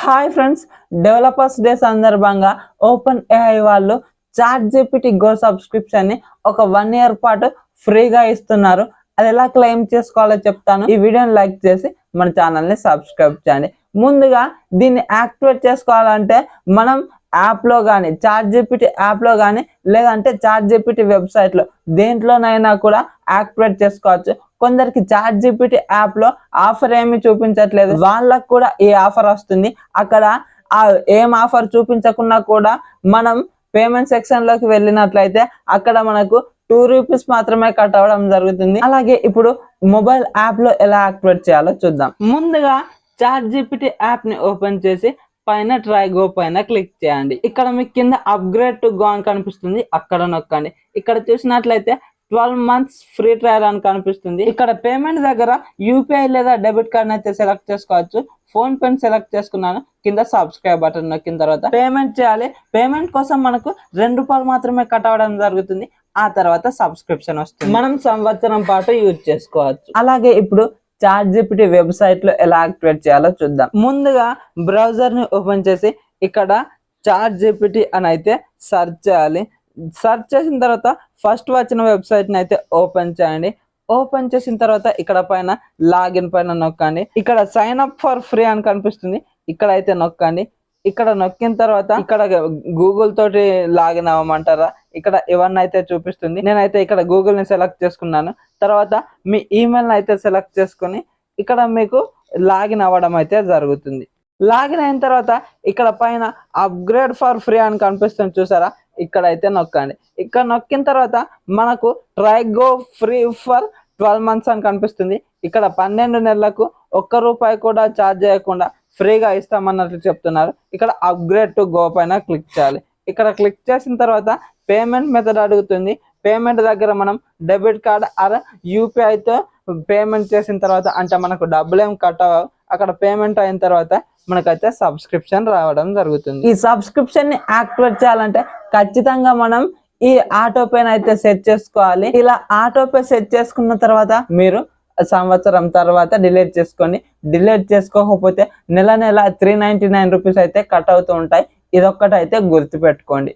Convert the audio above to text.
Hi friends, developers day సందర్భంగా open AI వాళ్ళు chat GPT go subscription ని ఒక 1 year పాటు ఫ్రీగా ఇస్తున్నారు. అది ఎలా క్లెయిమ్ చేసుకోవాలో చెప్తాను. ఈ వీడియోని లైక్ చేసి మన ఛానల్ ని సబ్స్క్రైబ్ చేయండి. ముందుగా దీన్ని యాక్టివేట్ చేసుకోవాలంటే మనం యాప్ లో కానీ, చాట్ జీపీటీ యాప్ లో కానీ, లేదంటే చాట్ జీపీటీ వెబ్సైట్ లో దేంట్లోనైనా కూడా యాక్టివేట్ చేసుకోవచ్చు. కొందరికి చాట్ జీపీటీ యాప్ లో ఆఫర్ ఏమి చూపించట్లేదు, వాళ్ళకు కూడా ఈ ఆఫర్ వస్తుంది. అక్కడ ఏం ఆఫర్ చూపించకున్నా కూడా మనం పేమెంట్ సెక్షన్ లోకి వెళ్ళినట్లయితే అక్కడ మనకు 2 రూపీస్ మాత్రమే కట్ అవ్వడం జరుగుతుంది. అలాగే ఇప్పుడు మొబైల్ యాప్ లో ఎలా యాక్టివేట్ చేయాలో చూద్దాం. ముందుగా చాట్ జీపీటీ యాప్ ని ఓపెన్ చేసి పైన ట్రై గో పైన క్లిక్ చేయండి. ఇక్కడ మీకు కింద అప్గ్రేడ్ టు గో అని కనిపిస్తుంది, అక్కడ నొక్కండి. ఇక్కడ చూసినట్లయితే 12 months ఫ్రీ ట్రయల్ అని కనిపిస్తుంది. ఇక్కడ పేమెంట్ దగ్గర యూపీఐ లేదా డెబిట్ కార్డ్ అయితే సెలెక్ట్ చేసుకోవచ్చు. ఫోన్ పే సెలెక్ట్ చేసుకున్నాను. కింద సబ్స్క్రైబ్ బటన్ నొక్కిన తర్వాత పేమెంట్ చేయాలి. పేమెంట్ కోసం మనకు ₹2 మాత్రమే కట్ అవ్వడం జరుగుతుంది. ఆ తర్వాత సబ్స్క్రిప్షన్ వస్తుంది, మనం సంవత్సరం పాటు యూజ్ చేసుకోవచ్చు. అలాగే ఇప్పుడు చాట్ జీపీటీ వెబ్సైట్ లో ఎలా యాక్టివేట్ చేయాలో చూద్దాం. ముందుగా బ్రౌజర్ ని ఓపెన్ చేసి ఇక్కడ చాట్ జీపీటీ అని అయితే సెర్చ్ చేయాలి. సెర్చ్ చేసిన తర్వాత ఫస్ట్ వచ్చిన వెబ్సైట్ ని అయితే ఓపెన్ చేయండి. ఓపెన్ చేసిన తర్వాత ఇక్కడ పైన లాగిన్ పైన నొక్కండి. ఇక్కడ సైన్ అప్ ఫర్ ఫ్రీ అని కనిపిస్తుంది, ఇక్కడ అయితే నొక్కండి. ఇక్కడ నొక్కిన తర్వాత ఇక్కడ గూగుల్ తోటి లాగిన్ అవ్వమంటారా, ఇక్కడ ఇవన్నీ అయితే చూపిస్తుంది. నేనైతే ఇక్కడ గూగుల్ ని సెలెక్ట్ చేసుకున్నాను. తర్వాత మీ ఈమెయిల్ అయితే సెలెక్ట్ చేసుకుని ఇక్కడ మీకు లాగిన్ అవ్వడం అయితే జరుగుతుంది. లాగిన్ అయిన తర్వాత ఇక్కడ పైన అప్గ్రేడ్ ఫర్ ఫ్రీ అని కనిపిస్తుంది, చూసారా, ఇక్కడ అయితే నొక్కండి. ఇక్కడ నొక్కిన తర్వాత మనకు try go free for 12 months అని కనిపిస్తుంది. ఇక్కడ 12 నెలలకు ₹1 కూడా ఛార్జ్ చేయకుండా ఫ్రీగా ఇస్తామన్నట్లు చెప్తున్నారు. ఇక్కడ అప్గ్రేడ్ టు గో పైన క్లిక్ చేయాలి. ఇక్కడ క్లిక్ చేసిన తర్వాత పేమెంట్ మెథడ్ అడుగుతుంది. పేమెంట్ దగ్గర మనం డెబిట్ కార్డ్ ఆర్ యూపీఐతో పేమెంట్ చేసిన తర్వాత, అంటే మనకు డబ్బులు ఏం కట్ అవ్వవు. అక్కడ పేమెంట్ అయిన తర్వాత మనకైతే సబ్స్క్రిప్షన్ రావడం జరుగుతుంది. ఈ సబ్స్క్రిప్షన్ ని యాక్టివేట్ చేయాలంటే ఖచ్చితంగా మనం ఈ ఆటో పే అయితే సెట్ చేసుకోవాలి. ఇలా ఆటో పే సెట్ చేసుకున్న తర్వాత మీరు సంవత్సరం తర్వాత డిలీట్ చేసుకోండి. డిలీట్ చేసుకోకపోతే నెల 399 రూపీస్ అయితే కట్ అవుతూ ఉంటాయి. ఇదొక్కటైతే గుర్తుపెట్టుకోండి.